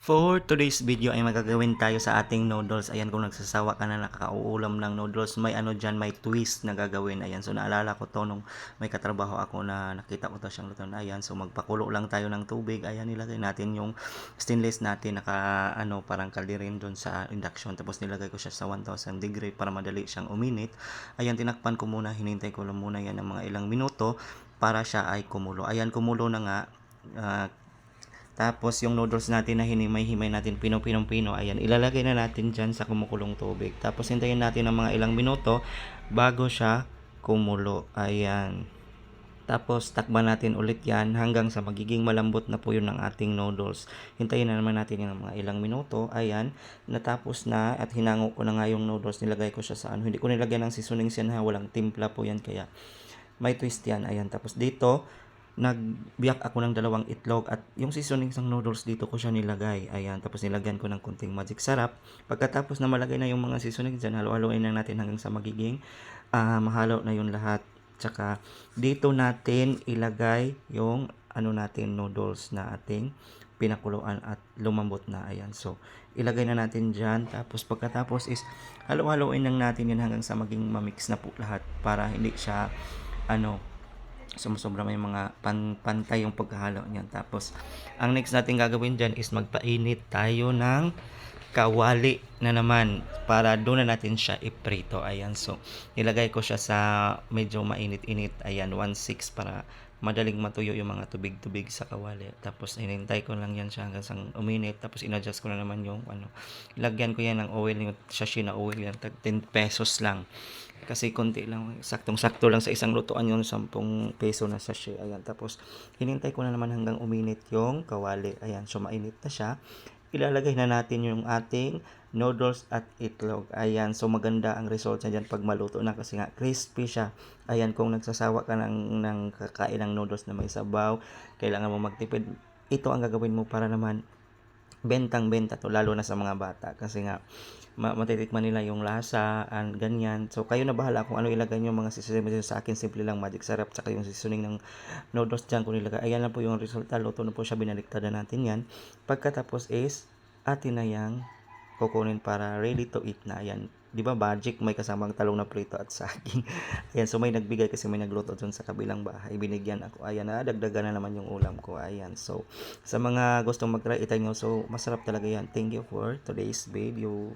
For today's video ay magagawin tayo sa ating noodles. Ayan, kung nagsasawa ka na nakakauulam ng noodles, may ano dyan, may twist na gagawin. Ayan, so naalala ko to nung may katrabaho ako na nakita ko to siyang luto. Ayan, so magpakulo lang tayo ng tubig. Ayan, nilagay natin yung stainless natin, parang kalderin doon sa induction. Tapos nilagay ko siya sa 1000 degree para madali siyang uminit. Ayan, tinakpan ko muna, hinintay ko lang muna yan ng mga ilang minuto para siya ay kumulo. Ayan, kumulo na nga. Tapos yung noodles natin na hinimay-himay natin pino-pino, ayan, ilalagay na natin dyan sa kumukulong tubig. Tapos hintayin natin ng mga ilang minuto bago siya kumulo. Ayan. Tapos takban natin ulit yan hanggang sa magiging malambot na po yun ng ating noodles. Hintayin na naman natin yung mga ilang minuto. Ayan, natapos na at hinango ko na nga yung noodles. Nilagay ko siya sa ano. Hindi ko nilagyan ng seasoning yan ha. Walang timpla po yan kaya may twist yan. Ayan, tapos dito nagbiyak ako ng dalawang itlog at yung seasoning ng noodles dito ko siya nilagay. Ayan, tapos nilagyan ko ng kunting magic sarap. Pagkatapos na malagay na yung mga seasoning dyan, halo-haloin na natin hanggang sa magiging mahalo na yung lahat. Tsaka dito natin ilagay yung ano natin noodles na ating pinakuluan at lumambot na. Ayan, so ilagay na natin dyan. Tapos pagkatapos is halo-haloin lang natin yan hanggang sa maging mamix na po lahat para hindi siya sumusobra may mga pantay yung pagkahalo niyan. Tapos ang next natin gagawin dyan is magpainit tayo ng kawali na naman para doon na natin siya iprito. Ayan, so nilagay ko siya sa medyo mainit-init. Ayan, 1/6 para madaling matuyo yung mga tubig-tubig sa kawali. Tapos hinintay ko lang yan siya hanggang sa uminit. Tapos inadjust ko na naman yung lagyan ko yan ng oil, yung sachet na oil yan, 10 pesos lang. Kasi konti lang, saktong-sakto lang sa isang lutuan yung 10 peso na sachet. Ayan, tapos hinintay ko na naman hanggang uminit yung kawali. Ayan, so mainit na siya. Ilalagay na natin yung ating noodles at itlog. Ayan, so maganda ang result niya dyan pag maluto na kasi nga crispy siya. Ayan, kung nagsasawa ka ng kakain ng noodles na may sabaw, kailangan mo magtipid. Ito ang gagawin mo para naman bentang-benta to, lalo na sa mga bata kasi nga matitikman nila yung lasa and ganyan. So kayo na bahala kung ano ilagay nyo mga seasoning. Sa akin simple lang magic sarap tsaka yung seasoning ng noodles dyan kung nilagay. Ayan na po yung resulta, luto na po siya, binaliktaran natin yan. Pagkatapos is atin na yang kukunin para ready to eat na. Ayan, di ba magic, may kasamang talong na prito at saging. Ayan, so may nagbigay kasi may nagluto dun sa kabilang bahay, binigyan ako. Ayan, dagdagan na naman yung ulam ko. Ayan, so sa mga gustong mag-try, itay nyo. So masarap talaga yan. Thank you for today's video.